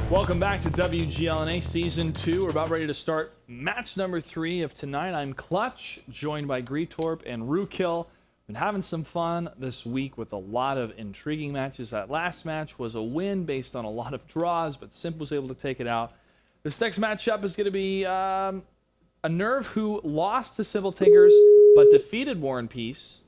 Welcome back to WGLNA Season 2. We're about ready to start match number 3 of tonight. I'm Clutch, joined by Greetorp and Rookil. Been having some fun this week with a lot of intriguing matches. That last match was a win based on a lot of draws, but Simp was able to take it out. This next matchup is going to be a Nerve who lost to Simple Tinkers, but defeated War and Peace.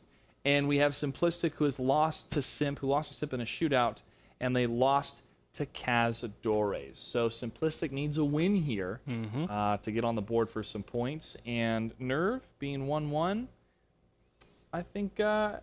And we have Simplistic, who has lost to Simp, who lost to Simp in a shootout, and they lost to Cazadores. So Simplistic needs a win here to get on the board for some points. And Nerve being 1-1, I think they're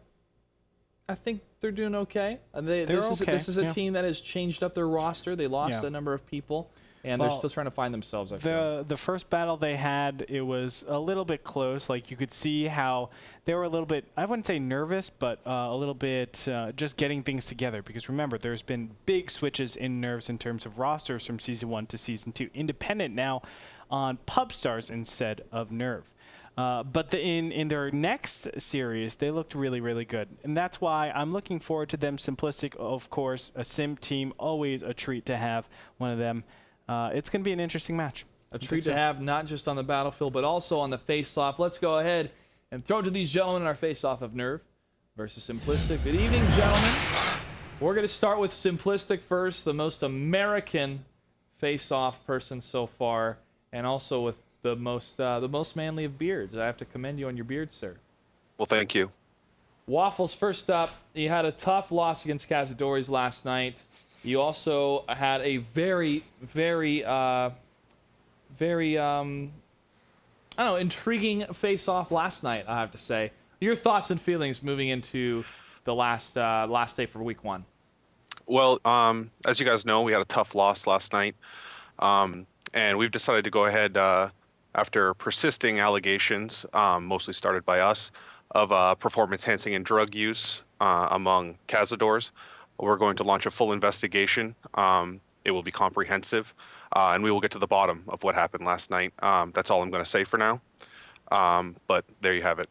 doing okay. This is a team that has changed up their roster. They lost a number of people, and they're still trying to find themselves. I feel. The first battle they had, it was a little bit close. Like, you could see how they were a little bit, I wouldn't say nervous, but a little bit just getting things together. Because remember, there's been big switches in Nerves in terms of rosters from Season 1 to Season 2. Independent now on Pub Stars instead of Nerve. But in their next series, they looked really, really good. And that's why I'm looking forward to them. Simplistic, of course, a Sim team, always a treat to have one of them. It's going to be an interesting match. A treat to have, not just on the battlefield, but also on the face-off. Let's go ahead and throw it to these gentlemen in our face-off of Nerve versus Simplistic. Good evening, gentlemen. We're going to start with Simplistic first, the most American face-off person so far, and also with the most manly of beards. I have to commend you on your beard, sir. Well, thank you. Waffles, first up, you had a tough loss against Cazadores last night. You also had a very intriguing face-off last night, I have to say. Your thoughts and feelings moving into the last day for week 1? Well, as you guys know, we had a tough loss last night, and we've decided to go ahead after persisting allegations, mostly started by us, of performance-enhancing and drug use among Cazadores. We're going to launch a full investigation. It will be comprehensive, and we will get to the bottom of what happened last night. That's all I'm going to say for now, but there you have it.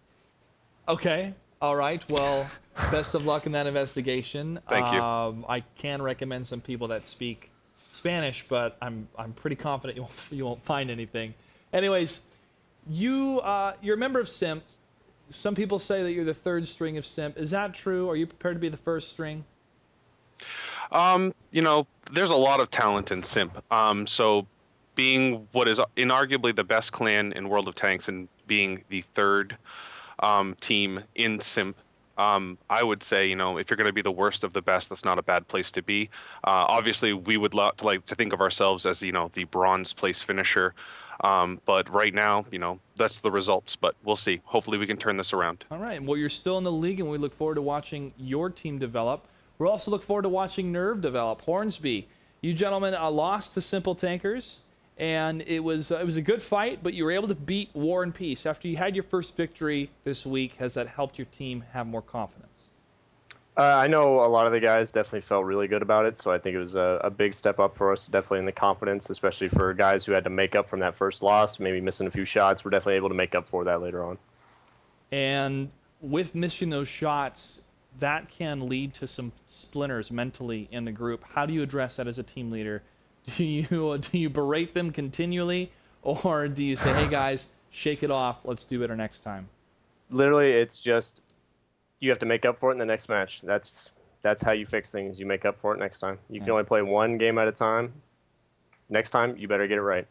Okay. All right. Well, best of luck in that investigation. Thank you. I can recommend some people that speak Spanish, but I'm pretty confident you won't find anything. Anyways, you're a member of Simp. Some people say that you're the third string of Simp. Is that true? Are you prepared to be the first string? There's a lot of talent in Simp. So being what is inarguably the best clan in World of Tanks and being the third team in Simp, I would say, if you're going to be the worst of the best, that's not a bad place to be. Obviously, we would like to think of ourselves as, the bronze place finisher. But right now, that's the results. But we'll see. Hopefully we can turn this around. All right. Well, you're still in the league, and we look forward to watching your team develop. We'll also look forward to watching Nerve develop. Hornsby, you gentlemen lost to Simple Tankers, and it was a good fight, but you were able to beat War and Peace. After you had your first victory this week, has that helped your team have more confidence? I know a lot of the guys definitely felt really good about it, so I think it was a big step up for us, definitely in the confidence, especially for guys who had to make up from that first loss, maybe missing a few shots. We're definitely able to make up for that later on. And with missing those shots, that can lead to some splinters mentally in the group. How do you address that as a team leader? Do you berate them continually, or do you say, hey guys, shake it off, let's do better next time? Literally, it's just you have to make up for it in the next match. That's how you fix things. You make up for it next time. You can only play one game at a time. Next time, you better get it right.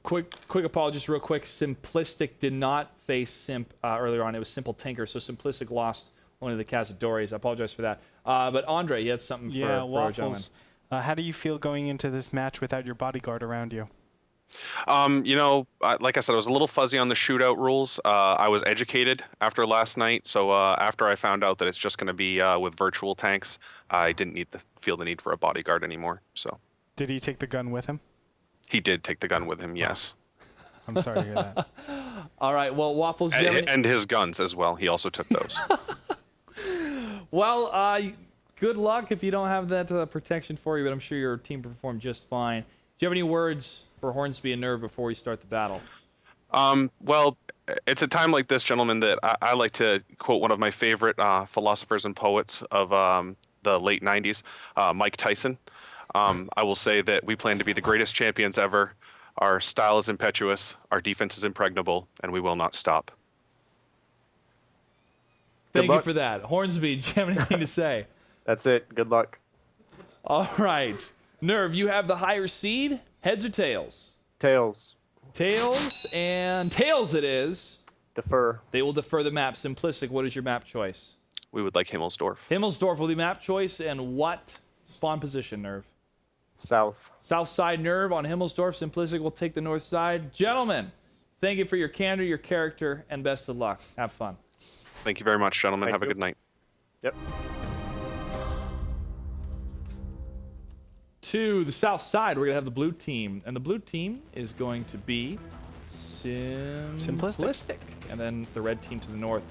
Quick apologies real quick. Simplistic did not face Simp earlier on. It was Simple Tinker, so Simplistic lost one of the Cazadores. I apologize for that. But Andre, you had something for our gentleman. How do you feel going into this match without your bodyguard around you? Like I said, I was a little fuzzy on the shootout rules. I was educated after last night, so after I found out that it's just going to be with virtual tanks, I didn't feel the need for a bodyguard anymore. So. Did he take the gun with him? He did take the gun with him, yes. I'm sorry to hear that. All right, well, Waffles... And his guns as well. He also took those. Well, good luck if you don't have that protection for you, but I'm sure your team performed just fine. Do you have any words for Hornsby and Nerve before we start the battle? Well, it's a time like this, gentlemen, that I like to quote one of my favorite philosophers and poets of the late 90s, Mike Tyson. I will say that we plan to be the greatest champions ever. Our style is impetuous, our defense is impregnable, and we will not stop. Thank you luck. for that. Hornsby, do you have anything to say? That's it. Good luck. All right. Nerve, you have the higher seed. Heads or tails? Tails. Tails, and tails it is. Defer. They will defer the map. Simplistic, what is your map choice? We would like Himmelsdorf. Himmelsdorf will be map choice, and what spawn position, Nerve? South. South side Nerve on Himmelsdorf. Simplistic will take the north side. Gentlemen, thank you for your candor, your character, and best of luck. Have fun. Thank you very much, gentlemen. Thank Have a you. good night. Yep. To the south side, we're going to have the blue team. And the blue team is going to be Simplistic. And then the red team to the north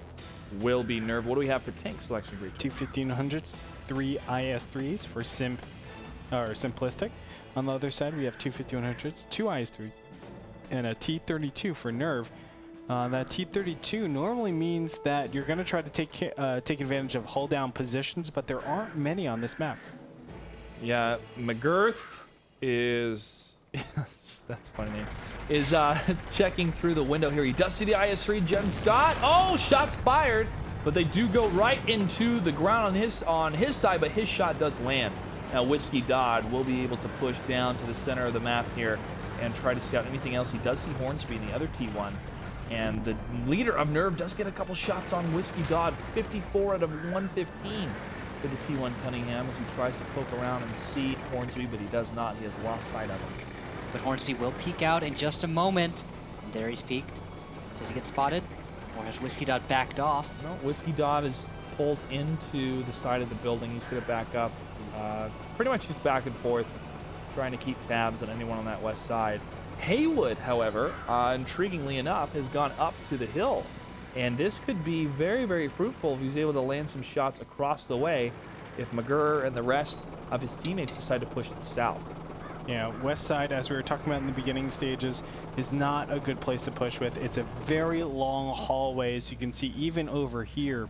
will be Nerve. What do we have for tank selection, Greek? 2 1500s, 3 IS-3s for Simplistic. On the other side, we have 2 1500s, 2 IS-3, and a T-32 for Nerve. That T-32 normally means that you're going to try to take advantage of hull down positions, but there aren't many on this map. Yeah, McGirth is that's a funny name. Is checking through the window here. He does see the IS-3 Jen Scott. Oh, shots fired, but they do go right into the ground on his side, but his shot does land. Now Whiskey Dodd will be able to push down to the center of the map here and try to scout anything else. He does see Hornsby in the other T1. And the leader of Nerve does get a couple shots on Whiskey Dodd. 54 out of 115 for the T1 Cunningham as he tries to poke around and see Hornsby, but he does not. He has lost sight of him. But Hornsby will peek out in just a moment. And there he's peeked. Does he get spotted? Or has Whiskey Dodd backed off? No, Whiskey Dodd is pulled into the side of the building. He's going to back up. Pretty much just back and forth, trying to keep tabs on anyone on that west side. Haywood, however, intriguingly enough, has gone up to the hill. And this could be very, very fruitful if he's able to land some shots across the way if McGurr and the rest of his teammates decide to push to the south. Yeah, west side, as we were talking about in the beginning stages, is not a good place to push with. It's a very long hallway, as you can see even over here.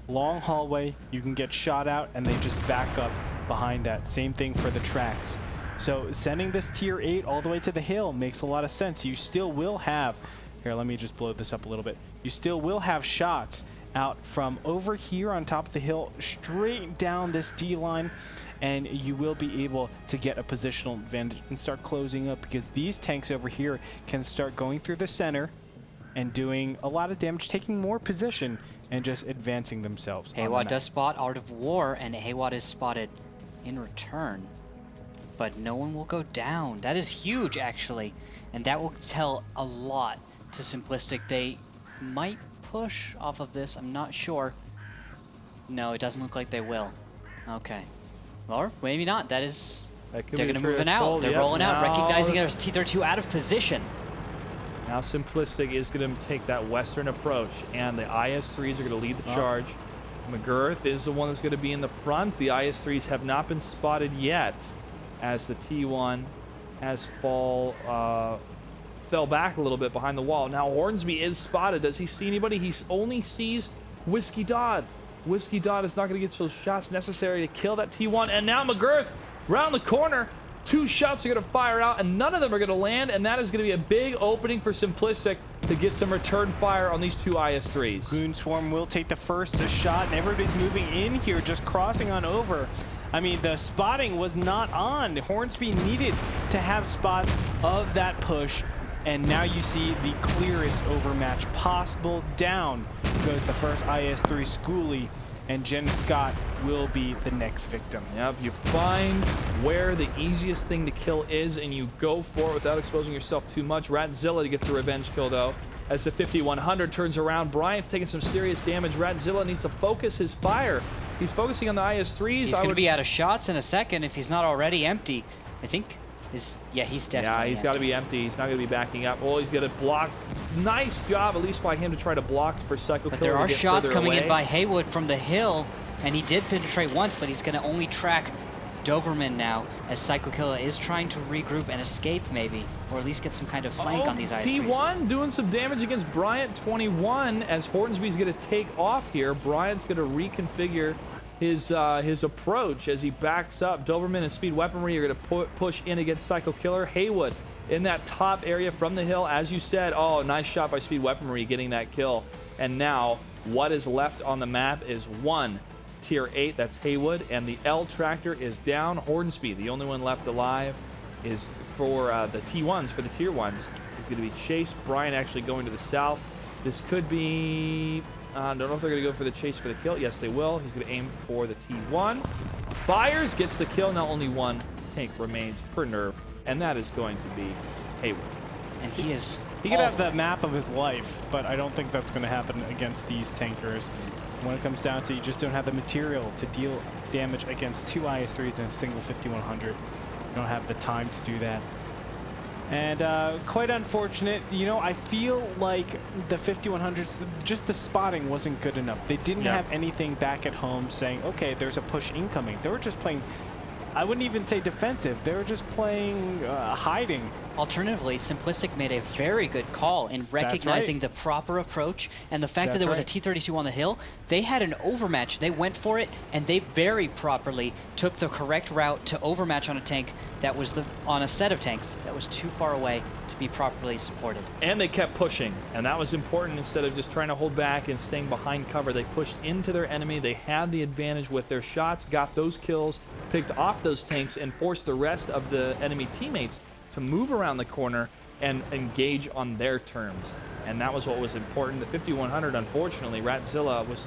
Long hallway, you can get shot out and they just back up behind that. Same thing for the tracks. So sending this tier 8 all the way to the hill makes a lot of sense. You still will have, here let me just blow this up a little bit. You still will have shots out from over here on top of the hill straight down this D line, and you will be able to get a positional advantage and start closing up, because these tanks over here can start going through the center and doing a lot of damage, taking more position and just advancing themselves. Haywad does spot Art of War, and Haywad is spotted in return. But no one will go down. That is huge, actually. And that will tell a lot to Simplistic. They might push off of this. I'm not sure. No, it doesn't look like they will. Okay. Or maybe not. That is... That could They're be going to a move it true out. assault. They're Yep, rolling out, now recognizing their T-32 out of position. Now Simplistic is going to take that western approach, and the IS-3s are going to lead the charge. McGirth is the one that's going to be in the front. The IS-3s have not been spotted yet, as the T1 has fell back a little bit behind the wall. Now Hornsby is spotted. Does he see anybody? He only sees Whiskey Dodd. Whiskey Dodd is not going to get those shots necessary to kill that T1. And now McGirth, round the corner. 2 shots are going to fire out, and none of them are going to land, and that is going to be a big opening for Simplistic to get some return fire on these 2 IS-3s. Goon Swarm will take the first shot, and everybody's moving in here, just crossing on over. I mean, the spotting was not on. Hornsby needed to have spots of that push, and now you see the clearest overmatch possible. Down goes the first IS-3 Schoolie, and Jen Scott will be the next victim. Yep, you find where the easiest thing to kill is, and you go for it without exposing yourself too much. Ratzilla gets the revenge kill, though, as the 5100 turns around. Bryant's taking some serious damage. Ratzilla needs to focus his fire. He's focusing on the IS-3s. He's going to be out of shots in a second if he's not already empty. I think yeah, he's definitely Yeah, he's got to be empty. He's not going to be backing up. Oh, he's going to block. Nice job, at least by him, to try to block for Psycho Killer. But there are to get shots further coming away. in by Haywood from the hill, and he did penetrate once, but he's going to only track Doberman now, as Psycho Killer is trying to regroup and escape maybe, or at least get some kind of flank on these IS-3s. T1 doing some damage against Bryant 21 as Hornsby's going to take off here. Bryant's going to reconfigure his approach as he backs up. Doberman and Speed Weaponry are going to push in against Psycho Killer. Haywood in that top area from the hill, as you said. Oh, nice shot by Speed Weaponry getting that kill. And now what is left on the map is one Tier 8, that's Haywood, and the L Tractor is down. Hornsby, the only one left alive, is for the T1s, for the Tier 1s. He's going to be Chase. Brian actually going to the south. This could be... I don't know if they're going to go for the chase for the kill. Yes, they will. He's going to aim for the T1. Fires, gets the kill. Now only one tank remains per nerve, and that is going to be Haywood. And he is... He could have the map of his life, but I don't think that's going to happen against these tankers. When it comes down to, you just don't have the material to deal damage against 2 IS-3s and a single 5100. You don't have the time to do that. And quite unfortunate. You know, I feel like the 5100s, just the spotting wasn't good enough. They didn't have anything back at home saying, okay, there's a push incoming. They were just playing, I wouldn't even say defensive. They were just playing hiding. Alternatively, Simplistic made a very good call in recognizing the proper approach, and the fact that there was a T-32 on the hill. They had an overmatch. They went for it, and they very properly took the correct route to overmatch on a tank that was on a set of tanks that was too far away to be properly supported. And they kept pushing, and that was important. Instead of just trying to hold back and staying behind cover, they pushed into their enemy. They had the advantage with their shots, got those kills, picked off those tanks, and forced the rest of the enemy teammates to move around the corner and engage on their terms. And that was what was important. The 5100, unfortunately, Ratzilla was...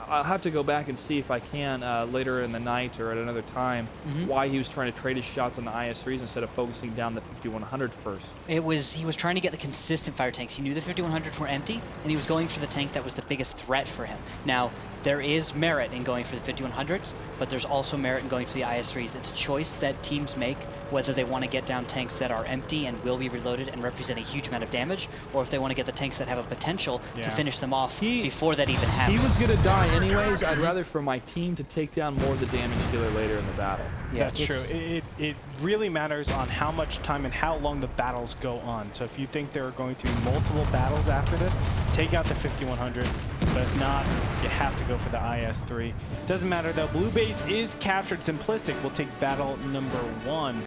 I'll have to go back and see if I can later in the night or at another time why he was trying to trade his shots on the IS-3s instead of focusing down the 5100 first. He was trying to get the consistent fire tanks. He knew the 5100s were empty, and he was going for the tank that was the biggest threat for him. Now, there is merit in going for the 5100s, but there's also merit in going for the IS-3s. It's a choice that teams make, whether they want to get down tanks that are empty and will be reloaded and represent a huge amount of damage, or if they want to get the tanks that have a potential to finish them off before that even happens. He was going to die anyways. I'd rather for my team to take down more of the damage dealer later in the battle. Yeah, that's true. It really matters on how much time and how long the battles go on. So if you think there are going to be multiple battles after this, take out the 5100. But if not, you have to go for the IS-3. Doesn't matter though. Blue base is captured. Simplistic will take battle number 1.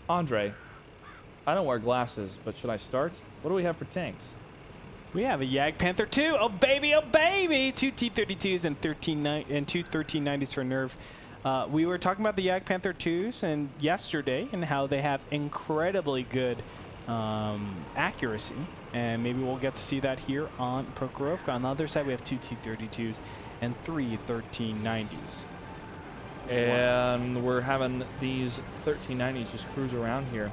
Andre, I don't wear glasses, but should I start? What do we have for tanks? We have a Yag Panther 2. Oh baby, oh baby! 2 T-32s and 2 1390s for nerve. We were talking about the Yag Panther 2s and yesterday and how they have incredibly good accuracy, and maybe we'll get to see that here on Prohorovka. On the other side, we have 2 T-32s and 3 1390s. And we're having these 1390s just cruise around here.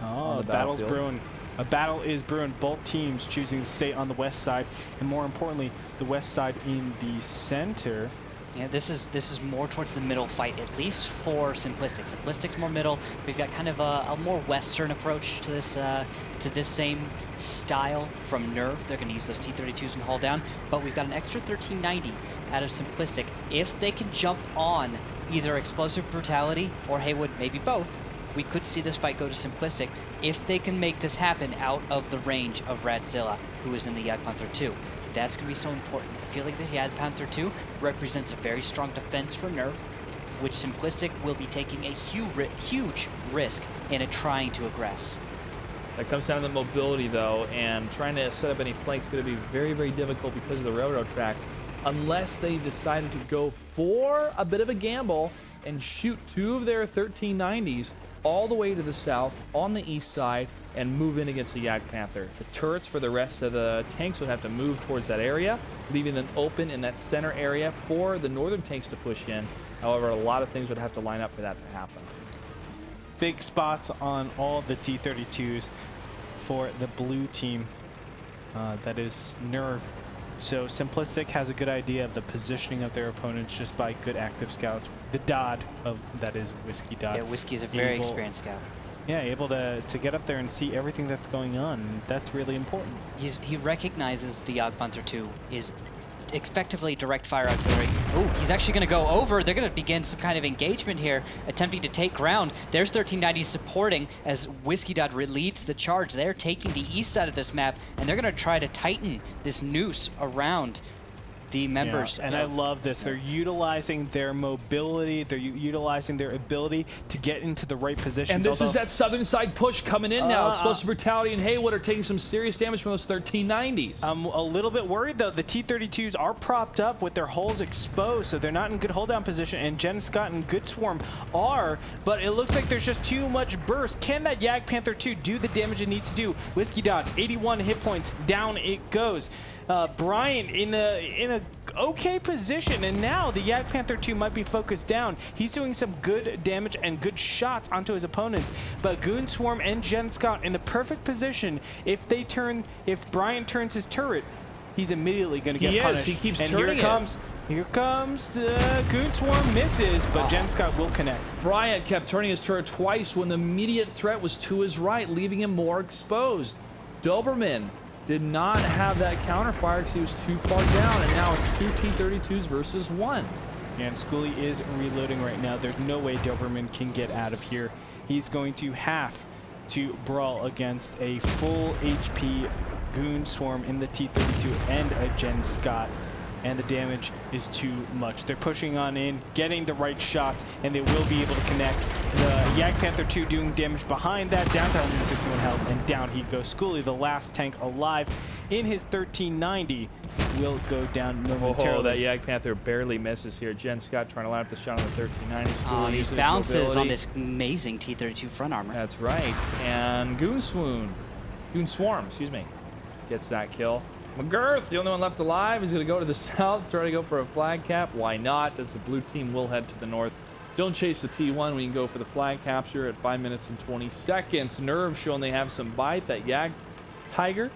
Oh, the battle's brewing. A battle is brewing. Both teams choosing to stay on the west side, and more importantly, the west side in the center. Yeah, this is more towards the middle fight, at least for Simplistic. Simplistic's more middle. We've got kind of a more western approach to this same style from Nerve. They're going to use those T-32s and haul down, but we've got an extra 1390 out of Simplistic. If they can jump on either Explosive Brutality or Haywood, maybe both, we could see this fight go to Simplistic if they can make this happen out of the range of Radzilla, who is in the Yag Panther 2. That's going to be so important. I feel like the Yag Panther 2 represents a very strong defense for Nerf, which Simplistic will be taking a huge risk in trying to aggress. That comes down to the mobility, though, and trying to set up any flanks is going to be very, very difficult because of the railroad tracks, unless they decided to go for a bit of a gamble and shoot 2 of their 1390s all the way to the south on the east side and move in against the Yag Panther. The turrets for the rest of the tanks would have to move towards that area, leaving them open in that center area for the northern tanks to push in. However, a lot of things would have to line up for that to happen. Big spots on all of the T-32s for the blue team. That is Nerve. So Simplistic has a good idea of the positioning of their opponents just by good active scouts. The Dodd of that is Whiskey Dodd. Yeah, Whiskey is a very experienced scout. Yeah, able to get up there and see everything that's going on. That's really important. He recognizes the Yag Panther 2 is effectively direct fire artillery. Oh, he's actually going to go over. They're going to begin some kind of engagement here, attempting to take ground. There's 1390 supporting as Whiskey Dot leads the charge. They're taking the east side of this map, and they're going to try to tighten this noose around the members. Yeah, and I love this. They're utilizing their mobility. They're utilizing their ability to get into the right position. And this is that southern side push coming in now. Explosive Brutality and Haywood are taking some serious damage from those 1390s. I'm a little bit worried, though. The T-32s are propped up with their hulls exposed, so they're not in good hold-down position, and Jen Scott and Good Swarm are, but it looks like there's just too much burst. Can that Yag Panther 2 do the damage it needs to do? Whiskey Dot, 81 hit points. Down it goes. Brian in a okay position, and now the Yag Panther 2 might be focused down. He's doing some good damage and good shots onto his opponents, but Goon Swarm and Jen Scott in the perfect position. If Brian turns his turret, he's immediately going to get punished. He keeps and turning here comes Goon Swarm, misses, but Jen Scott will connect. Bryant kept turning his turret twice when the immediate threat was to his right, leaving him more exposed. Doberman did not have that counterfire because he was too far down, and now it's 2 T-32s versus 1. And Schoolie is reloading right now. There's no way Doberman can get out of here. He's going to have to brawl against a full HP Goon Swarm in the T-32 and a Jen Scott, and the damage is too much. They're pushing on in, getting the right shots, and they will be able to connect. The Yag Panther 2 doing damage behind that, down to 161 health, and down he goes. Schoolie, the last tank alive in his 1390, will go down momentarily. Oh, that Yag Panther barely misses here. Jen Scott trying to line up the shot on the 1390. He bounces on this amazing T-32 front armor. That's right. And Goon Swarm, excuse me, gets that kill. McGirth, the only one left alive, is going to go to the south, try to go for a flag cap. Why not? As the blue team will head to the north. Don't chase the T1. We can go for the flag capture at 5 minutes and 20 seconds. Nerve showing they have some bite. That Yag Tiger,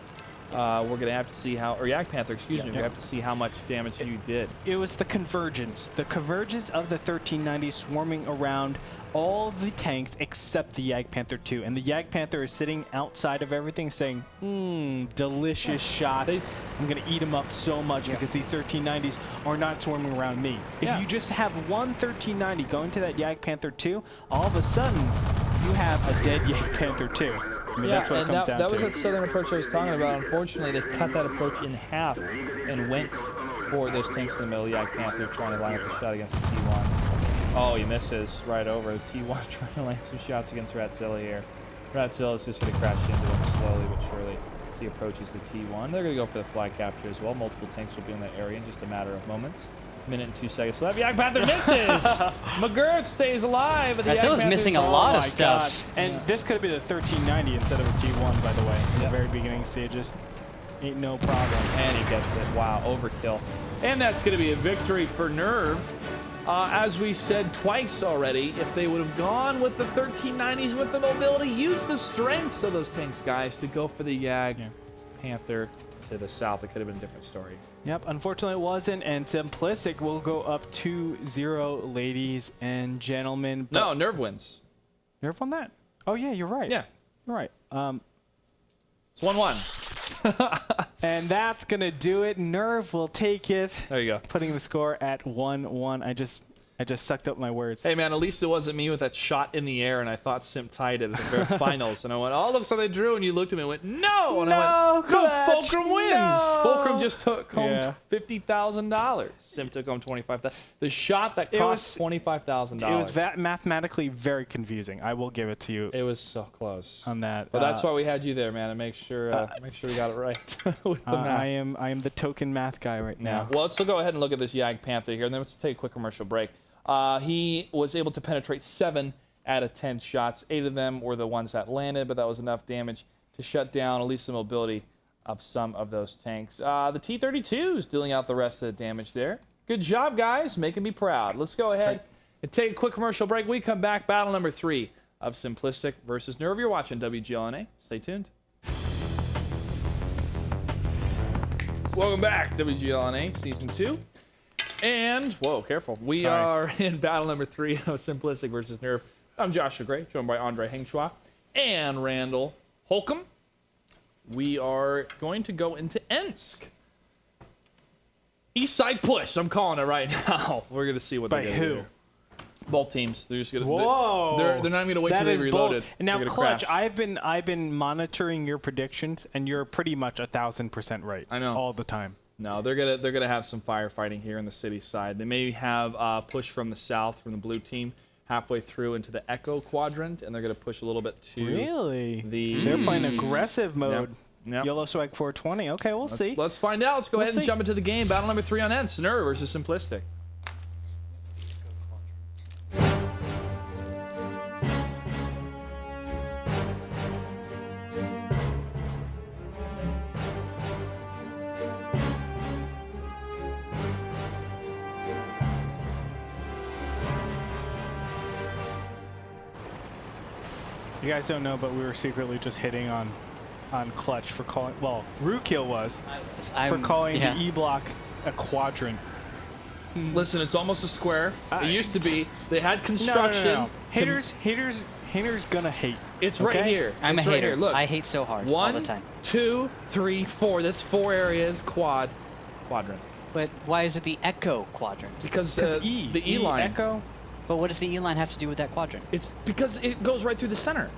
we're going to have to see how, or Yag Panther, excuse me, we have to see how much damage you did. It was the convergence of the 1390 swarming around all the tanks except the Yag Panther 2. And the Yag Panther is sitting outside of everything saying, delicious shots. I'm going to eat them up so much because these 1390s are not swarming around me. If you just have one 1390 going to that Yag Panther 2, all of a sudden you have a dead Yag Panther 2. I mean, that's what it comes down to. That was that southern approach I was talking about. Unfortunately, they cut that approach in half and went for those tanks in the middle. Yag Panther trying to line up the shot against the T1. Oh, he misses right over. The T1 trying to land some shots against Ratzilla here. Ratzilla is just going to crash into him slowly but surely as he approaches the T1. They're going to go for the flag capture as well. Multiple tanks will be in that area in just a matter of moments. Minute and 2 seconds left. Yag Panther misses! McGirt stays alive. Ratzilla's missing a lot of stuff. God. And this could have been a 1390 instead of a T1, by the way, in the very beginning stages. Ain't no problem. And he gets it. Wow, overkill. And that's going to be a victory for Nerve. As we said twice already, if they would have gone with the 1390s with the mobility, use the strengths of those tanks, guys, to go for the Yag Panther to the south, it could have been a different story. Yep, unfortunately it wasn't, and Simplistic will go up 2-0, ladies and gentlemen. No, Nerve wins. Nerve won that? Oh, yeah, you're right. Yeah. You're right. It's 1-1. And that's going to do it. Nerve will take it. There you go. Putting the score at 1-1. I just sucked up my words. Hey, man, at least it wasn't me with that shot in the air, and I thought Simp tied it at the very finals. And I went, all of a sudden they drew, and you looked at me and went, no! And I went, no, Fulcrum wins! No. Fulcrum just took home $50,000. Simp took home $25,000. The shot that cost $25,000. It was mathematically very confusing. I will give it to you. It was so close On that. But that's why we had you there, man, and make sure we got it right with the math. I am the token math guy right now. Well, let's go ahead and look at this Yag Panther here, and then let's take a quick commercial break. He was able to penetrate 7 out of 10 shots. 8 of them were the ones that landed, but that was enough damage to shut down at least the mobility of some of those tanks. The T-32s dealing out the rest of the damage there. Good job, guys, making me proud. Let's go ahead and take a quick commercial break. We come back, battle number 3 of Simplistic versus Nerve. You're watching WGLNA. Stay tuned. Welcome back, WGLNA Season 2. And, whoa, careful. We are in battle number 3 of Simplistic versus Nerve. I'm Joshua Gray, joined by Andre Hengshua and Randall Holcomb. We are going to go into Ensk. East side push. I'm calling it right now. We're gonna see what By they who? do. Both teams. They're just gonna. Whoa! They're not even gonna wait till they is reloaded. bold. And now, They're gonna Clutch, crash. I've been monitoring your predictions, and you're pretty much 1,000% right. I know. all the time. No, they're gonna have some firefighting here on the city side. They may have push from the south from the blue team halfway through into the Echo quadrant, and they're gonna push a little bit to Really? the. They're playing aggressive mode. Yep. Yellow Swag 420. Okay, we'll see. Let's find out. Let's go ahead and see. jump into the game. Battle number 3 on Ents. Nerve versus Simplistic. You guys don't know, but we were secretly just hitting on Clutch for calling. Well, Rookil was for calling the E block a quadrant. Listen, it's almost a square. It used to be. They had construction. No. Haters gonna hate. It's okay? right here. I'm It's a right hater. here. Look. I hate so hard all One, the time. 2, 3, 4. That's 4 areas. Quadrant. But why is it the Echo quadrant? Because Because the E line. Echo. But what does the E line have to do with that quadrant? It's because it goes right through the center.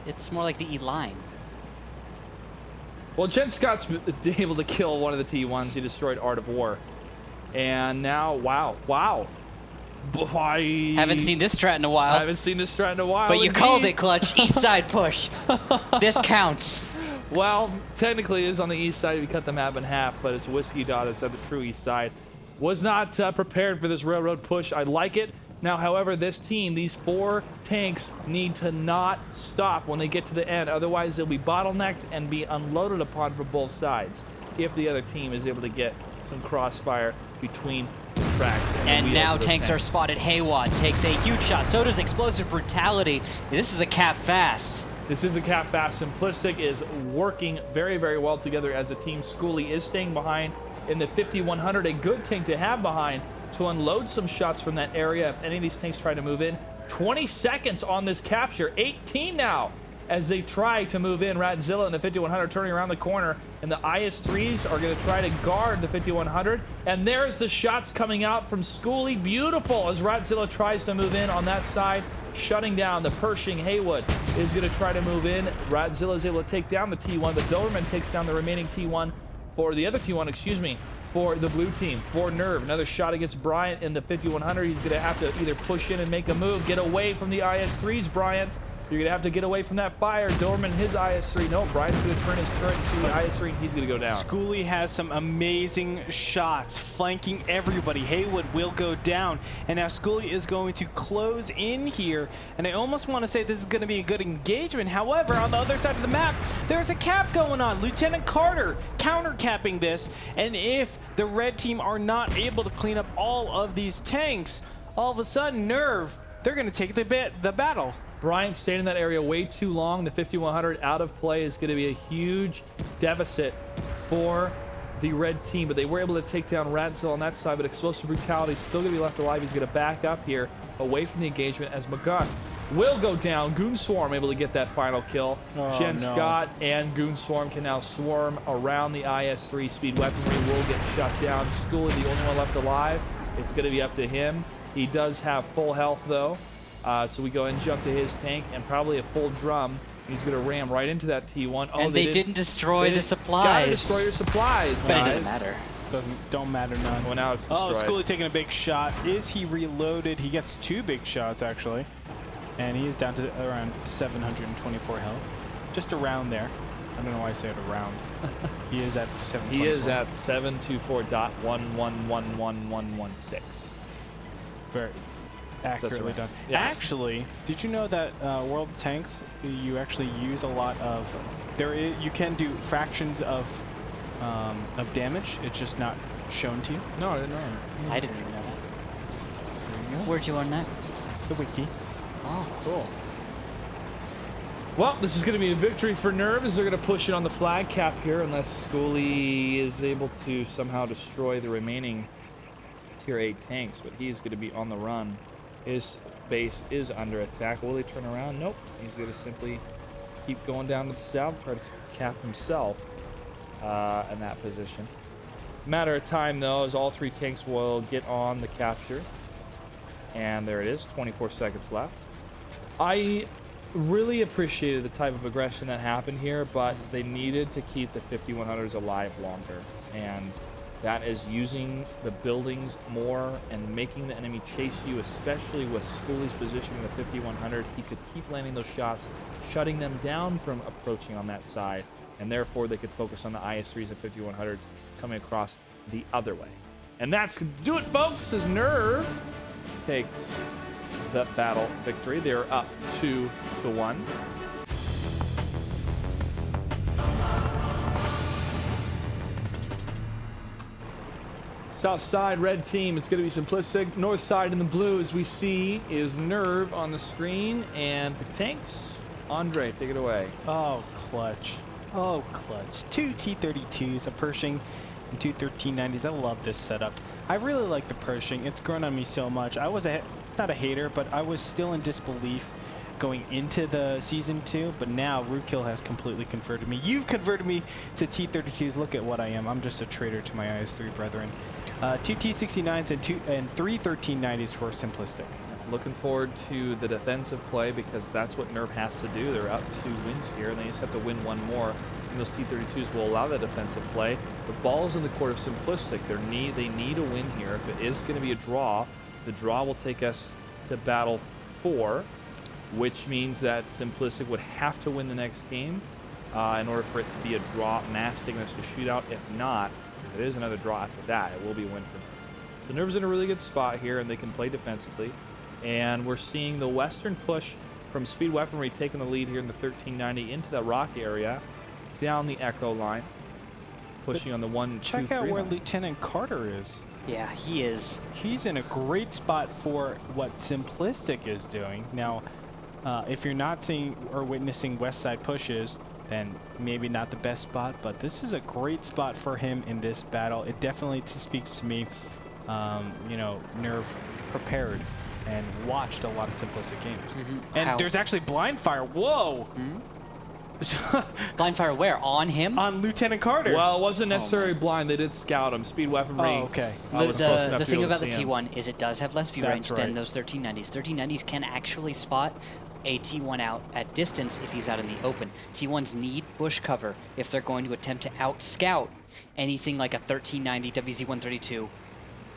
It's more like the E line. Well, Jen Scott's able to kill one of the T1s. He destroyed Art of War. And now, wow. I Haven't seen this strat in a while. I haven't seen this strat in a while. But you indeed. called it, Clutch. East side push. This counts. Well, technically it is on the east side. We cut the map in half, but it's Whiskey Dot. It's at the true east side. Was not prepared for this railroad push. I like it. Now, however, this team, these 4 tanks, need to not stop when they get to the end. Otherwise, they'll be bottlenecked and be unloaded upon from both sides if the other team is able to get some crossfire between the tracks. And the now wheels of those tanks are spotted. Haywad takes a huge shot. So does Explosive Brutality. This is a cap fast. This is a cap fast. Simplistic is working very, very well together as a team. Schoolie is staying behind in the 5100, a good tank to have behind to unload some shots from that area if any of these tanks try to move in. 20 seconds on this capture, 18 now as they try to move in. Radzilla and the 5100 turning around the corner, and the IS-3s are going to try to guard the 5100. And there's the shots coming out from Schoolie. Beautiful as Radzilla tries to move in on that side, shutting down the Pershing. Haywood is going to try to move in. Radzilla is able to take down the T1, but Doberman takes down the remaining T1 for the other T1, excuse me, for the blue team, for Nerve. Another shot against Bryant in the 5100. He's going to have to either push in and make a move, get away from the IS-3s, Bryant. You're going to have to get away from that fire. Doberman, his IS-3. No, Bryant's going to turn his turret to the IS-3, and he's going to go down. Schoolie has some amazing shots, flanking everybody. Haywood will go down, and now Schoolie is going to close in here, and I almost want to say this is going to be a good engagement. However, on the other side of the map, there's a cap going on. Lieutenant Carter counter-capping this, and if the red team are not able to clean up all of these tanks, all of a sudden, Nerve, they're going to take the battle. Bryant stayed in that area way too long. The 5100 out of play is going to be a huge deficit for the red team, but they were able to take down Radzilla on that side, but Explosive Brutality is still going to be left alive. He's going to back up here away from the engagement as McGuff will go down. Goon Swarm able to get that final kill. Jen Scott and Goon Swarm can now swarm around the IS-3. Speed weaponry will get shut down. Schoolie, the only one left alive. It's going to be up to him. He does have full health, though. So we go ahead and jump to his tank and probably a full drum. He's going to ram right into that T1. Oh, And they didn't destroy the supplies. Gotta destroy your supplies, But it guys. doesn't matter. Don't matter none. Well, now it's Oh, destroyed. Schoolie taking a big shot. Is he reloaded? He gets 2 big shots, actually. And he is down to around 724 health. Just around there. I don't know why I say it around. He is at 724. He is at 724.1111116. Very accurately right. done. Yeah. Actually, did you know that World of Tanks, you actually use a lot of... you can do fractions of damage. It's just not shown to you. No, I didn't know. I didn't even know that. Where'd you learn that? The wiki. Oh, Cool. Well, this is going to be a victory for Nerve as they're going to push it on the flag cap here unless Schoolie is able to somehow destroy the remaining Tier 8 tanks, but he's going to be on the run. His base is under attack. Will he turn around? Nope. He's going to simply keep going down to the south, try to cap himself in that position. Matter of time, though, as all 3 tanks will get on the capture. And there it is, 24 seconds left. I really appreciated the type of aggression that happened here, but they needed to keep the 5100s alive longer. And that is using the buildings more and making the enemy chase you, especially with Schooley's positioning the 5100. He could keep landing those shots, shutting them down from approaching on that side, and therefore they could focus on the IS-3s and 5100s coming across the other way. And that's do it, folks, as Nerve takes the battle victory. They're up 2-1. South side, red team, it's going to be Simplistic. North side in the blue, as we see, is Nerve on the screen. And for tanks, Andre, take it away. Oh, clutch. Oh, clutch. 2 T-32s, a Pershing, and 2 1390s. I love this setup. I really like the Pershing. It's grown on me so much. I was not a hater, but I was still in disbelief going into the Season 2, but now Rootkill has completely converted me. You've converted me to T-32s. Look at what I am. I'm just a traitor to my IS-3 brethren. 2 T-69s and 3 1390s for Simplistic. Looking forward to the defensive play because that's what Nerve has to do. They're up 2 wins here, and they just have to win 1 more. And those T-32s will allow that defensive play. The ball's in the court of Simplistic. They need a win here. If it is going to be a draw, the draw will take us to Battle 4, which means that Simplistic would have to win the next game in order for it to be a draw match, taking us to Shootout. If not, if it is another draw after that, it will be a win for them. The Nerve's in a really good spot here, and they can play defensively. And we're seeing the Western push from Speed Weaponry taking the lead here in the 1390 into the rock area, down the Echo line, pushing on the 1, 2, 3 Check out where line. Lieutenant Carter is. Yeah, he is. He's in a great spot for what Simplistic is doing. Now, if you're not seeing or witnessing West Side pushes, then maybe not the best spot, but this is a great spot for him in this battle. It definitely speaks to me, you know, Nerve prepared and watched a lot of Simplistic games. And there's actually blind fire. Whoa! Blind fire where? On him? On Lieutenant Carter. Well, it wasn't necessarily blind. They did scout him. Speed Weaponry. Oh, okay. The thing about the T1 is it does have less view range That's than right. those 1390s. 1390s can actually spot a T1 out at distance if he's out in the open. T1s need bush cover if they're going to attempt to out-scout anything like a 1390 WZ-132,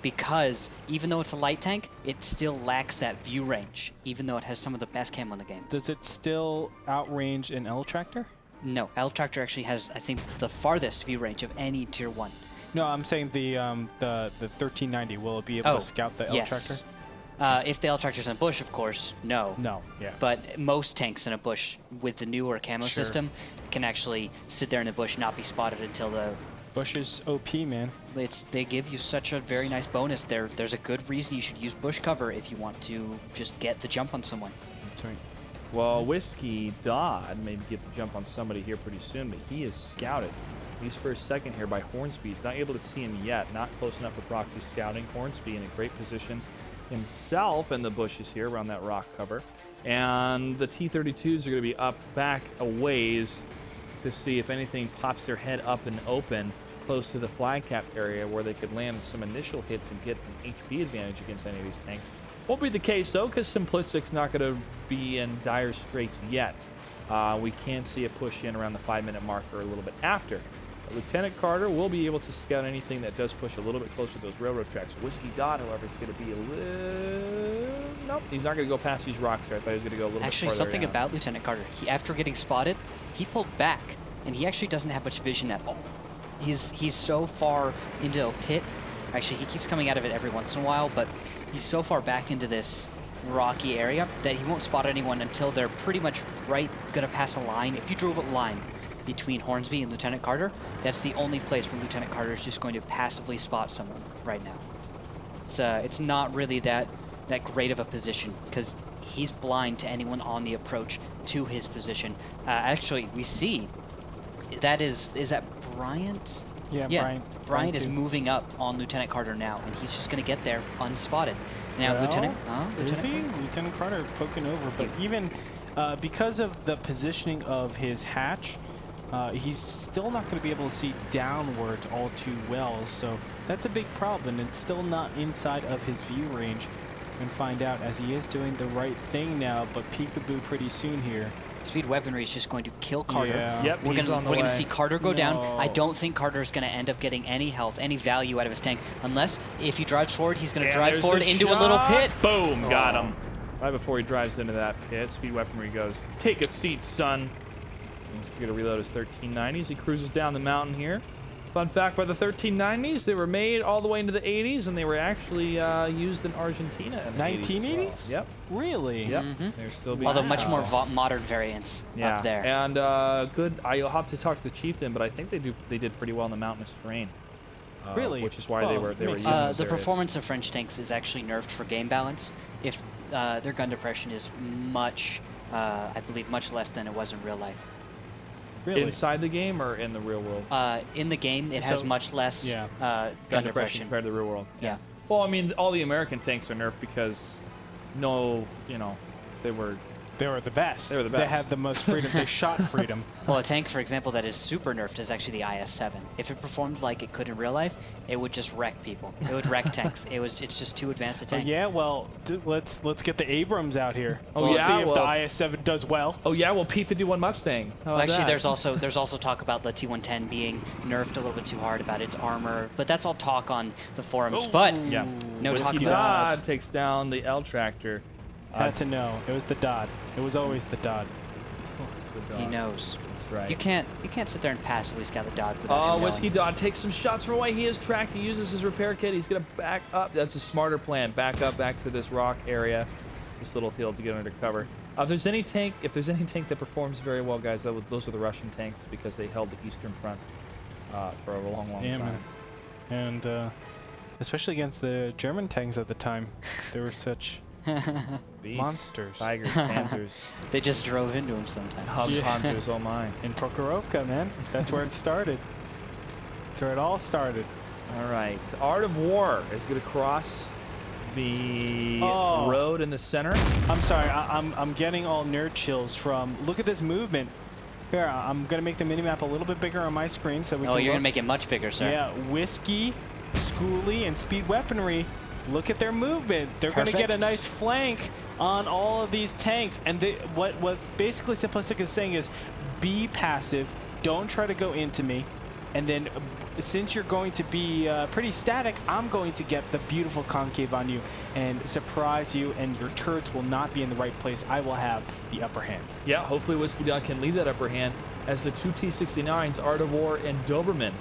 because even though it's a light tank, it still lacks that view range, even though it has some of the best cam on the game. Does it still outrange an L Tractor? No, L Tractor actually has, I think, the farthest view range of any Tier 1. No, I'm saying the 1390. Will it be able to scout the L Tractor? If the L Tractor's in a bush, of course, no. No, yeah. But most tanks in a bush with the newer camo system can actually sit there in the bush, not be spotted until the... Bush is OP, man. They give you such a very nice bonus there. There's a good reason you should use bush cover if you want to just get the jump on someone. That's right. Well, Whiskey Dodd maybe get the jump on somebody here pretty soon, but he is scouted. He's for a second here by Hornsby. He's not able to see him yet. Not close enough for proxy scouting. Hornsby in a great position himself in the bushes here around that rock cover. And the T-32s are going to be up back a ways to see if anything pops their head up and open close to the flag cap area where they could land some initial hits and get an HP advantage against any of these tanks. Won't be the case, though, because Simplistic's not going to be in dire straits yet. We can see a push in around the 5-minute mark or a little bit after. But Lieutenant Carter will be able to scout anything that does push a little bit closer to those railroad tracks. Whiskey Dodd, however, is going to be a little... Nope, he's not going to go past these rocks here. I thought he was going to go a little Actually, bit farther something down. about Lieutenant Carter. After getting spotted, he pulled back, and he actually doesn't have much vision at all. He's so far into a pit. Actually, he keeps coming out of it every once in a while, but he's so far back into this rocky area that he won't spot anyone until they're pretty much going to pass a line. If you drove a line between Hornsby and Lieutenant Carter, that's the only place where Lieutenant Carter is just going to passively spot someone right now. It's not really that great of a position because he's blind to anyone on the approach to his position. Actually, we see that is that Bryant? Yeah, Bryant is too. moving up on Lieutenant Carter now, and he's just going to get there unspotted. Now, Well, Lieutenant Lieutenant Carter poking over, but even because of the positioning of his hatch, he's still not going to be able to see downwards all too well. So that's a big problem. It's still not inside of his view range. And find out as he is doing the right thing now, but peekaboo pretty soon here. Speed weaponry is just going to kill Carter. Yeah. Yep, We're he's on the gonna way. see Carter go down. No. I don't think Carter's gonna end up getting any health, any value out of his tank, unless if he drives forward, he's gonna And drive there's forward a into a little shot. pit. Boom, got Oh. him. Right before he drives into that pit, speed weaponry goes, take a seat, son. He's going to reload his 1390s. He cruises down the mountain here. Fun fact about the 1390s, they were made all the way into the 80s, and they were actually used in Argentina in the 1980s? 80s as well. Yep. Really? Yep. They're still being Although much more Wow. modern variants up there. And good. I'll have to talk to the chieftain, but I think they did pretty well in the mountainous terrain. Really? Which is why they Oh, were makes using The those areas. performance of French tanks is actually nerfed for game balance. If their gun depression is much, I believe, much less than it was in real life. Really? Inside the game or in the real world? In the game, it has So- much less Yeah. gun depression. compared to the real world. Yeah. Well, I mean, all the American tanks are nerfed because they were. They were the best. They were the They best. had the most freedom. They shot freedom. Well, a tank, for example, that is super nerfed is actually the IS-7. If it performed like it could in real life, it would just wreck people. It would wreck tanks. It's just too advanced a Oh, tank. yeah, well, let's get the Abrams out here. Oh, We'll yeah? see if the Well- IS-7 does well. Oh yeah, well, P-51 Mustang. How Well, about actually, that? there's also talk about the T-110 being nerfed a little bit too hard about its armor, but that's all talk on the forums. But Yeah. no talk Whiskey about Dodd takes down the L tractor. Had to know. It was the Dodd. It was always the Dodd. he knows. That's right. You can't sit there and passively scout the Dodd without him Whiskey knowing. Dodd takes some shots from away. He is tracked. He uses his repair kit. He's going to back up. That's a smarter plan. Back up back to this rock area, this little hill to get under cover. If there's any tank that performs very well, guys, those are the Russian tanks because they held the Eastern Front for a long, long Yeah, time. man. And especially against the German tanks at the time. They were such Beasts, monsters. Tigers, Panthers, They just drove into him sometimes. Hubs, Yeah. Hunters, oh my. In Prohorovka, man. That's where it started. That's where it all started. All right. Art of War is going to cross the Oh. road in the center. I'm sorry. I'm getting all nerd chills from. Look at this movement. Here, I'm gonna make the minimap a little bit bigger on my screen so we Oh, can. you're look. gonna make it much bigger, sir. Yeah, Whiskey, Schoolie, and Speed Weaponry. Look at their movement. They're going to get a Perfect. nice flank on all of these tanks. And what basically Simplistic is saying is be passive. Don't try to go into me. And then since you're going to be pretty static, I'm going to get the beautiful concave on you and surprise you, and your turrets will not be in the right place. I will have the upper hand. Yeah, hopefully Whiskey Dog can lead that upper hand as the two T-69s, Art of War and Doberman,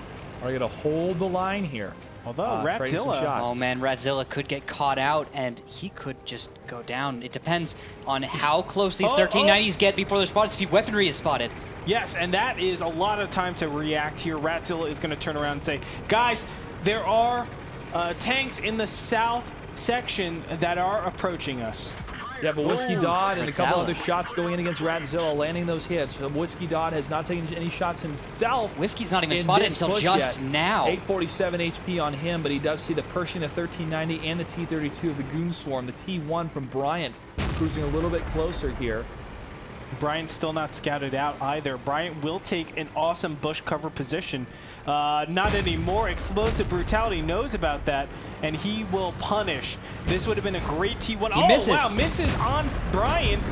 are going to hold the line here. Although Trade some Ratzilla, shots. Oh man, Radzilla could get caught out, and he could just go down. It depends on how close these 1390s get before they're spotted. Speed weaponry is spotted. yes, and that is a lot of time to react here. Ratzilla is going to turn around and say, guys, there are tanks in the south section that are approaching us. Yeah, but Whiskey Dodd and a couple Ratzilla. other shots going in against Ratzilla, landing those hits. Whiskey Dodd has not taken any shots himself. Whiskey's not even in spotted this until push just yet. now. 847 HP on him, but he does see the Pershing, the 1390, and the T-32 of the Goon Swarm. The T-1 from Bryant cruising a little bit closer here. Bryant's still not scouted out either. Bryant will take an awesome bush cover position. Not anymore. Explosive Brutality knows about that, and he will punish. This would have been a great T1. He oh, misses. wow, misses on Bryant.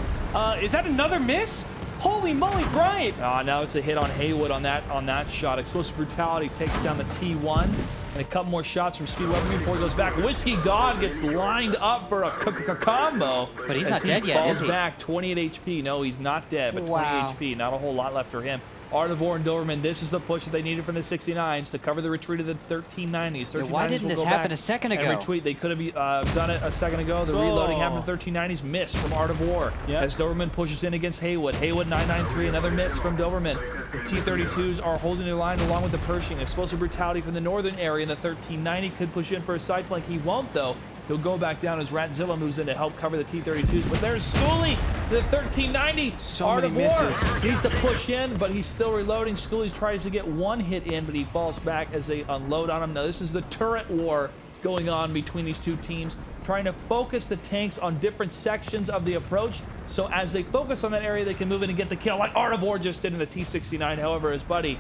Is that another miss? Holy moly, Bryant! Now it's a hit on Haywood on that shot. Explosive Brutality takes down the T1, and a couple more shots from Speed Weaponry before he goes back. Whiskey Dodd gets lined up for a combo. But he's as not dead yet, falls is he? back, 28 HP. No, he's not dead, but Wow. 20 HP. Not a whole lot left for him. Art of War and Doberman, this is the push that they needed from the 69s to cover the retreat of the 1390s. Yeah, why 1390s didn't will this go happen back a second and ago? retweet. They could have done it a second ago. The reloading happened to 1390s. Miss from Art of War Yep. as Doberman pushes in against Haywood. Haywood 993, another miss from Doberman. The T-32s are holding their line along with the Pershing. Explosive Brutality from the northern area, and the 1390 could push in for a side flank. He won't, though. He'll go back down as Ratzilla moves in to help cover the T-32s. But there's Schoolie, the 1390. So Art many of War misses. needs to push in, but he's still reloading. Schoolie tries to get one hit in, but he falls back as they unload on him. Now, this is the turret war going on between these two teams, trying to focus the tanks on different sections of the approach. So as they focus on that area, they can move in and get the kill, like Art of War just did in the T-69. However, his buddy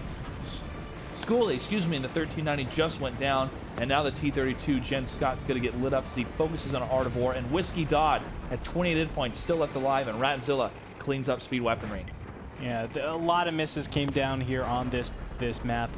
Schooley, excuse me, in the 1390 just went down, and now the T-32 Jen Scott's going to get lit up as he focuses on Art of War, and Whiskey Dodd at 28 hit points still left alive, and Ratzilla cleans up speed weaponry. Yeah, a lot of misses came down here on this map.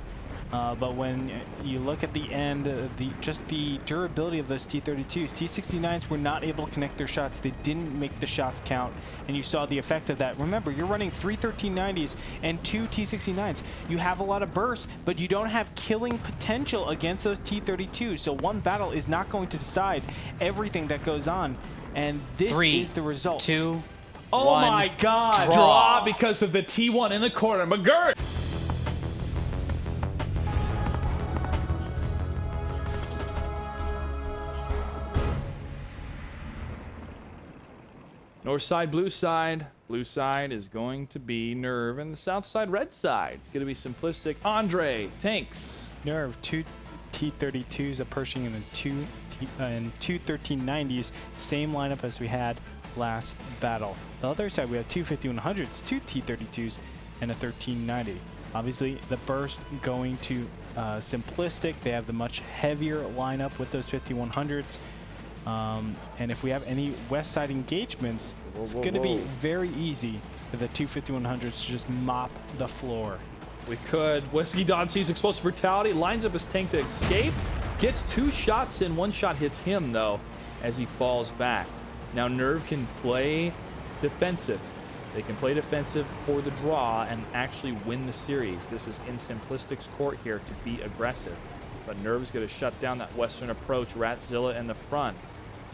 But when you look at the end, just the durability of those T-32s, T-69s were not able to connect their shots. They didn't make the shots count, and you saw the effect of that. Remember, you're running 3 1390s and 2 T-69s. You have a lot of burst, but you don't have killing potential against those T-32s. So one battle is not going to decide everything that goes on, and this is the result. 2, oh 1, my God! Draw because of the T1 in the corner. McGirt. North side, blue side. Blue side is going to be Nerve, and the south side, red side, it's going to be Simplistic. Andre, Tanks. Nerve, 2 T-32s, a Pershing, and two 1390s. Same lineup as we had last battle. The other side, we had 2 5100s, 2 T-32s, and a 1390. Obviously, the burst going to Simplistic. They have the much heavier lineup with those 5100s. And if we have any west side engagements, it's going to be very easy for the 2 5100s to just mop the floor. We could. Whiskey Dodd sees Explosive Brutality, lines up his tank to escape, gets 2 shots in. 1 shot hits him, though, as he falls back. Now, Nerve can play defensive. They can play defensive for the draw and actually win the series. This is in Simplistic's court here to be aggressive. But Nerve's going to shut down that western approach. Ratzilla in the front,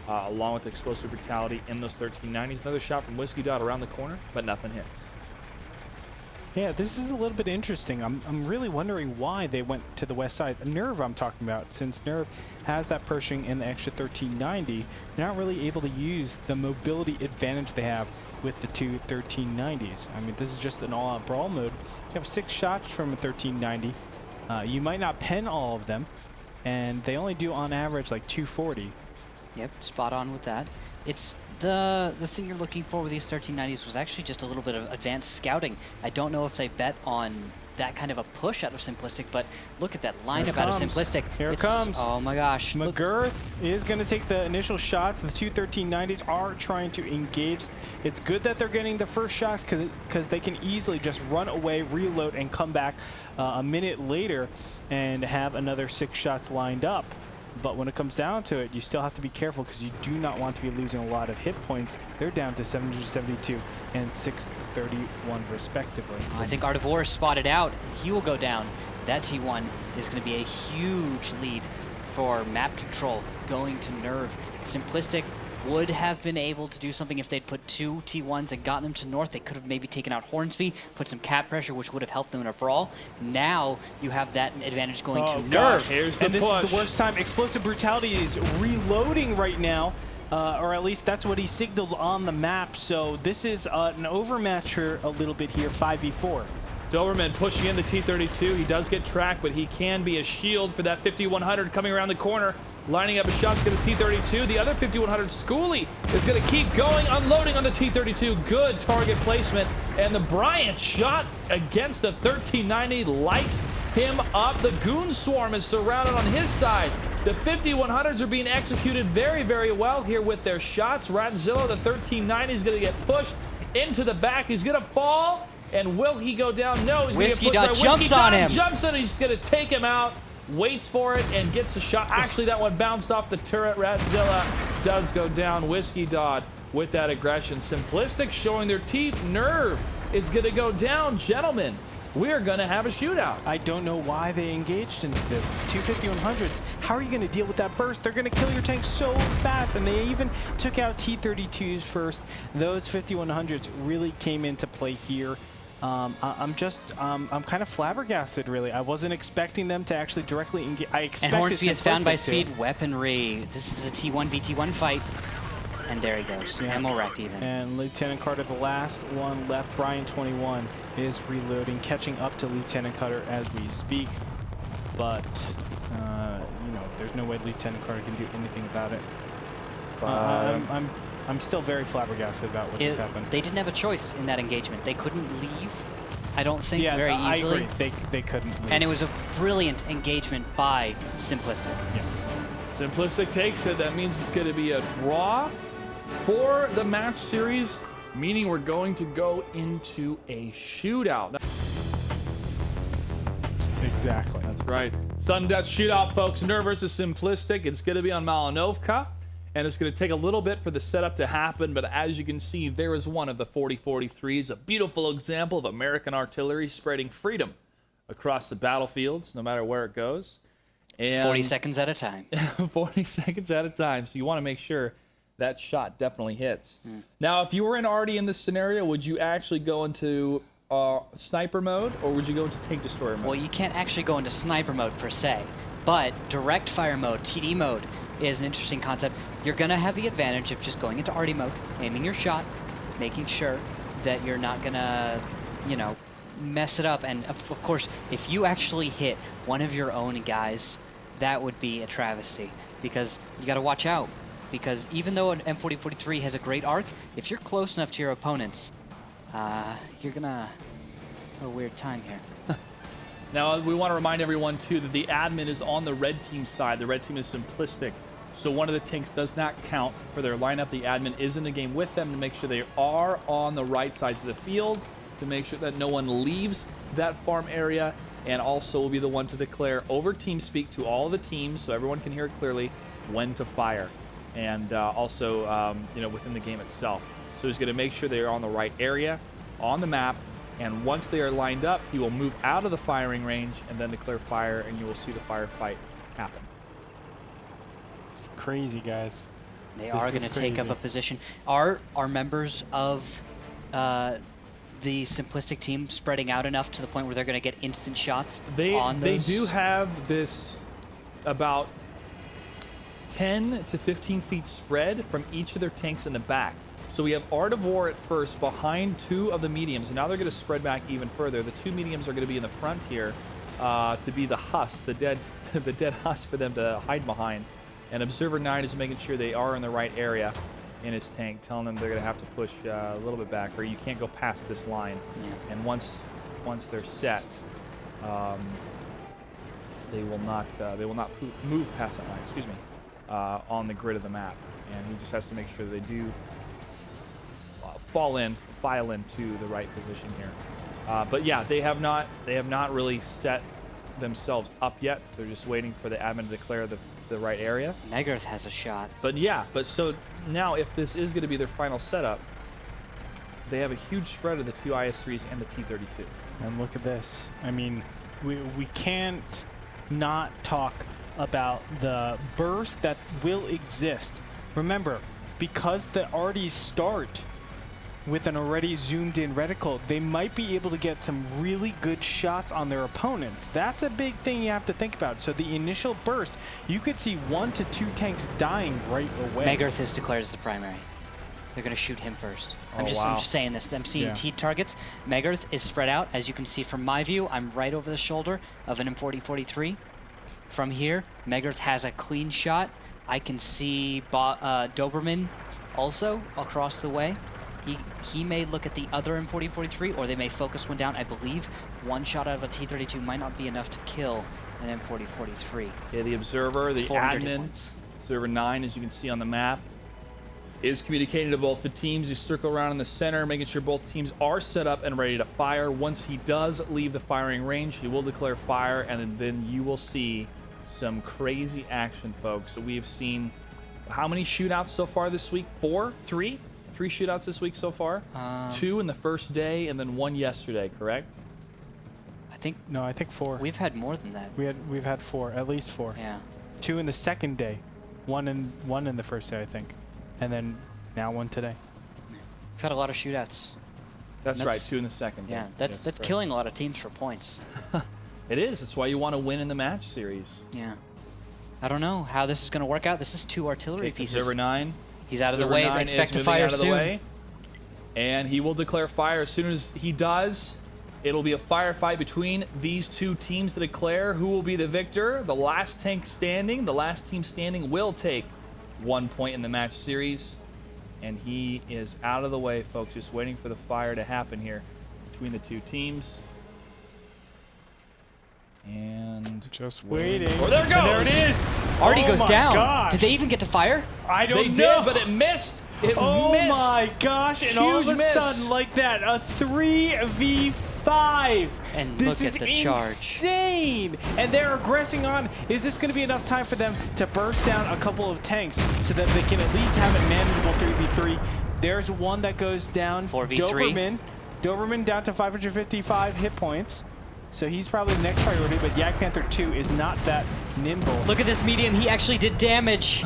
along with Explosive Brutality in those 1390s. Another shot from Whiskey Dodd around the corner, but nothing hits. Yeah, this is a little bit interesting. I'm really wondering why they went to the west side. Nerve I'm talking about, since Nerve has that Pershing and the extra 1390, they're not really able to use the mobility advantage they have with the 2 1390s. I mean, this is just an all-out brawl mode. You have 6 shots from a 1390. You might not pen all of them, and they only do on average like 240. Yep, spot on with that. It's the thing you're looking for with these 1390s was actually just a little bit of advanced scouting. I don't know if they bet on that kind of a push out of Simplistic, but look at that lineup out of Simplistic. Here it comes. Oh my gosh. McGirt is going to take the initial shots. The 2 1390s are trying to engage. It's good that they're getting the first shots because they can easily just run away, reload, and come back a minute later and have another 6 shots lined up. But when it comes down to it, you still have to be careful because you do not want to be losing a lot of hit points. They're down to 772 and 631 respectively. I think Art of War is spotted out. He will go down. That T1 is going to be a huge lead for map control going to Nerve. Simplistic would have been able to do something if they'd put 2 T1s and gotten them to north. They could have maybe taken out Hornsby, put some cap pressure, which would have helped them in a brawl. Now you have that advantage going to Nerve. Here's the and this push. is the worst time. Explosive Brutality is reloading right now, or at least that's what he signaled on the map. So this is an overmatch here a little bit here, 5v4. Doberman pushing in the T-32. He does get tracked, but he can be a shield for that 5100 coming around the corner. Lining up his shots to the T-32. The other 5100, Schooley, is going to keep going, unloading on the T-32. Good target placement. And the Bryant shot against the 1390 lights him up. The Goon Swarm is surrounded on his side. The 5100s are being executed very, very well here with their shots. Ratzilla, the 1390, is going to get pushed into the back. He's going to fall. And will he go down? No, he's going to get pushed by Whiskey jumps on him. Jumps on him. He's going to take him out. Waits for it and gets a shot. Actually, that one bounced off the turret. Ratzilla does go down. Whiskey Dodd with that aggression. Simplistic showing their teeth. Nerve is going to go down. Gentlemen, we're going to have a shootout. I don't know why they engaged into this. 2 5100s, how are you going to deal with that burst? They're going to kill your tank so fast, and they even took out T-32s first. Those 5100s really came into play here. I'm kind of flabbergasted, really. I wasn't expecting them to actually directly engage. And Hornsby is found by speed weaponry. This is a T1 v T1 fight. And there he goes. Yeah. Ammo racked even. And Lieutenant Carter, the last one left, Brian 21, is reloading, catching up to Lieutenant Carter as we speak. But, you know, there's no way Lieutenant Carter can do anything about it. I'm still very flabbergasted about what just happened. They didn't have a choice in that engagement. They couldn't leave, I don't think, very I easily. agree. They couldn't leave. And it was a brilliant engagement by Simplistic. Yeah. Simplistic takes it. That means it's going to be a draw for the match series, meaning we're going to go into a shootout. Exactly. That's right. Sudden Death Shootout, folks. Nerv versus Simplistic. It's going to be on Malinovka, and it's going to take a little bit for the setup to happen, but as you can see, there is one of the 40-43s, a beautiful example of American artillery spreading freedom across the battlefields, no matter where it goes. And 40 seconds at a time. 40 seconds at a time, so you want to make sure that shot definitely hits. Now, if you were already in this scenario, would you actually go into sniper mode, or would you go into tank destroyer mode? Well, you can't actually go into sniper mode per se, but direct fire mode, TD mode, is an interesting concept. You're going to have the advantage of just going into arty mode, aiming your shot, making sure that you're not going to, you know, mess it up. And of course, if you actually hit one of your own guys, that would be a travesty, because you got to watch out. Because even though an M4043 has a great arc, if you're close enough to your opponents, you're gonna have a weird time here. Now, we want to remind everyone, too, that the admin is on the red team side. The red team is Simplistic, so one of the tanks does not count for their lineup. The admin is in the game with them to make sure they are on the right sides of the field, to make sure that no one leaves that farm area, and also will be the one to declare over TeamSpeak to all of the teams, so everyone can hear it clearly, when to fire. And also, you know, within the game itself. So he's going to make sure they are on the right area on the map, and once they are lined up, he will move out of the firing range and then declare fire, and you will see the firefight happen. It's crazy, guys. They are going to take up a position. Are members of the Simplistic team spreading out enough to the point where they're going to get instant shots on those? They do have this about 10 to 15 feet spread from each of their tanks in the back. So we have Art of War at first behind two of the mediums, and now they're going to spread back even further. The two mediums are going to be in the front here to be the Huss, the dead Huss for them to hide behind. And Observer 9 is making sure they are in the right area in his tank, telling them they're going to have to push a little bit back, or you can't go past this line. Yeah. And once they're set, they will not move past that line. Excuse me. On the grid of the map, and he just has to make sure they do file into the right position here. But yeah, they have not really set themselves up yet. They're just waiting for the admin to declare the right area. Megarth has a shot. But yeah, so now if this is going to be their final setup, they have a huge spread of the two IS-3s and the T-32. And look at this. I mean, we can't not talk about the burst that will exist. Remember, because the arties start with an already zoomed in reticle, they might be able to get some really good shots on their opponents. That's a big thing you have to think about. So the initial burst, you could see 1 to 2 tanks dying right away. Megarth is declared as the primary. They're going to shoot him first. I'm just saying this. I'm seeing T targets. Megarth is spread out. As you can see from my view, I'm right over the shoulder of an M4043. From here, Megarth has a clean shot. I can see Doberman also across the way. He may look at the other M4043, or they may focus one down. I believe one shot out of a T-32 might not be enough to kill an M4043. Yeah, the Observer, the admin, Observer 9, as you can see on the map, is communicating to both the teams. You circle around in the center, making sure both teams are set up and ready to fire. Once he does leave the firing range, he will declare fire, and then you will see some crazy action, folks. So we've seen how many shootouts so far this week? 4? 3? 3 shootouts this week so far? 2 in the first day, and then 1 yesterday, correct? I think... No, I think 4. We've had more than that. We've had 4, at least 4. Yeah. 2 in the second day. One in the first day, I think. And then now 1 today. We've had a lot of shootouts. That's right, 2 in the second. Yeah, that's killing a lot of teams for points. It is. It's why you want to win in the match series. Yeah. I don't know how this is going to work out. This is 2 artillery pieces. Observer 9. He's out of the way. Expect to fire soon. And he will declare fire as soon as he does. It'll be a firefight between these 2 teams to declare who will be the victor. The last tank standing, the last team standing will take 1 point in the match series. and he is out of the way, folks. Just waiting for the fire to happen here between the two teams. And just waiting. Oh, there it goes. And there it is. Artie Oh goes my down. gosh. Did they even get to fire? I don't they know. did, but it missed. It Oh missed. my gosh! And all of a Huge miss. sudden, like that, a 3v5. And this look is at the charge. insane. And they're aggressing on. Is this going to be enough time for them to burst down a couple of tanks so that they can at least have a manageable 3v3? There's one that goes down. 4v3. Doberman down to 555 hit points. So he's probably the next priority, but Yak Panther 2 is not that nimble. Look at this medium. He actually did damage.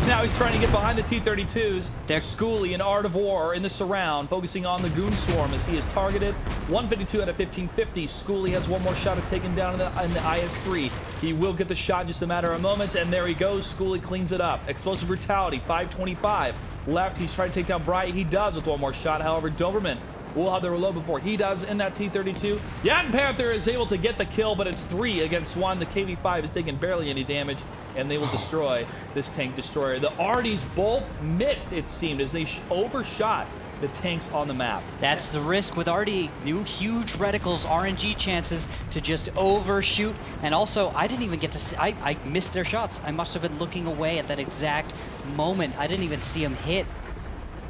Now he's trying to get behind the T-32s. There's Schooley and Art of War are in the surround, focusing on the Goon Swarm as he is targeted. 152 out of 1550. Schooley has one more shot at taking down in the IS-3. He will get the shot in just a matter of moments, and there he goes. Schooley cleans it up. Explosive Brutality, 525. Left, he's trying to take down Bright. He does with one more shot. However, Doberman will have the reload before he does in that T-32. Yak Panther is able to get the kill, but it's 3 against 1. The KV-5 is taking barely any damage, and they will destroy this tank destroyer. The Arties both missed, it seemed, as they overshot the tanks on the map. That's the risk with Artie. New huge reticles, RNG chances to just overshoot. And also, I didn't even get to see, I missed their shots. I must have been looking away at that exact moment. I didn't even see them hit.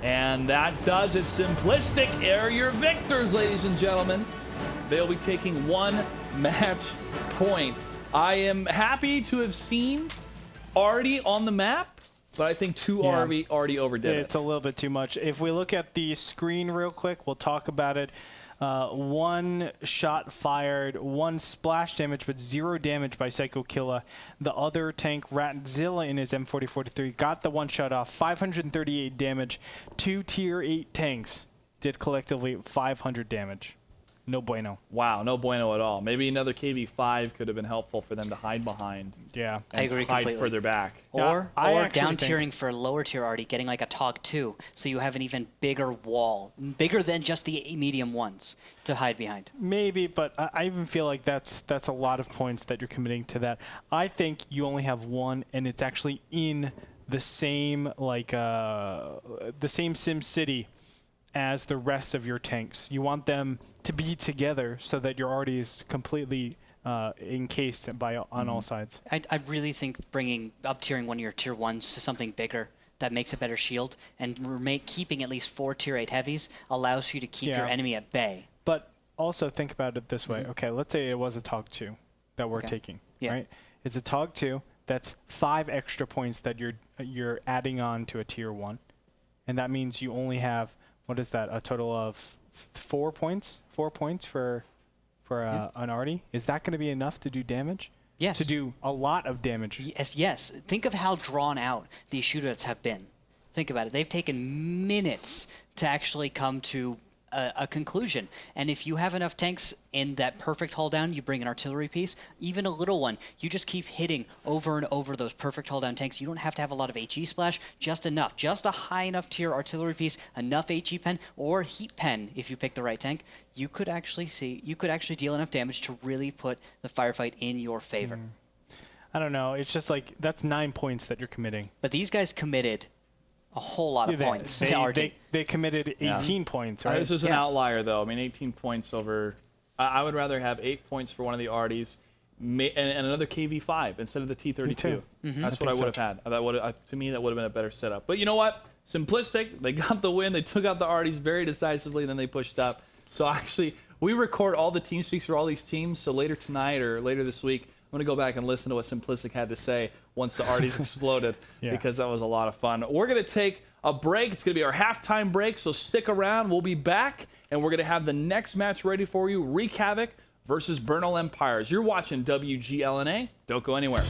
And that does it. Simplistic are your victors, ladies and gentlemen. They'll be taking 1 match point. I am happy to have seen Artie on the map, but I think 2 already overdid it. It's a little bit too much. If we look at the screen real quick, we'll talk about it. 1 shot fired, 1 splash damage, but 0 damage by Psycho Killa. The other tank, Ratzilla, in his M4043, got the 1 shot off, 538 damage. 2 tier 8 tanks did collectively 500 damage. No bueno. Wow, no bueno at all. Maybe another KV-5 could have been helpful for them to hide behind. Yeah. I agree hide completely. further back. Or I down actually tiering for lower tier Artie, getting like a TOG 2, so you have an even bigger wall, bigger than just the medium ones to hide behind. Maybe, but I even feel like that's a lot of points that you're committing to that. I think you only have 1, and it's actually in the same Sim City as the rest of your tanks. You want them to be together so that your arty is completely encased on all sides. I really think bringing up tiering one of your tier 1s to something bigger that makes a better shield and keeping at least 4 tier 8 heavies allows you to keep your enemy at bay. But also think about it this way. Okay, let's say it was a TOG 2 that we're taking, right? It's a TOG 2 that's 5 extra points that you're adding on to a tier 1. And that means you only have, what is that, a total of 4 points? 4 points for an arty? Is that going to be enough to do damage? Yes. To do a lot of damage. Yes. Think of how drawn out these shootouts have been. Think about it. They've taken minutes to actually come to a conclusion. And if you have enough tanks in that perfect hull down, you bring an artillery piece, even a little one, you just keep hitting over and over those perfect hull down tanks. You don't have to have a lot of HE splash, just enough. Just a high enough tier artillery piece, enough HE pen or heat pen if you pick the right tank. You could actually deal enough damage to really put the firefight in your favor. I don't know. It's just like, that's 9 points that you're committing. But these guys committed a whole lot of points to RT. They committed 18 points, right? This was an outlier, though. I mean, 18 points over. I would rather have 8 points for one of the Arties and another KV-5 instead of the T-32. That's what I would have had. To me, that would have been a better setup. But you know what? Simplistic. They got the win. They took out the Arties very decisively, and then they pushed up. So actually, we record all the team speaks for all these teams. So later tonight or later this week, I'm going to go back and listen to what Simplistic had to say once the Arties exploded, because that was a lot of fun. We're going to take a break. It's going to be our halftime break, so stick around. We'll be back, and we're going to have the next match ready for you, Wreak Havoc versus Bernal Empires. You're watching WGLNA. Don't go anywhere.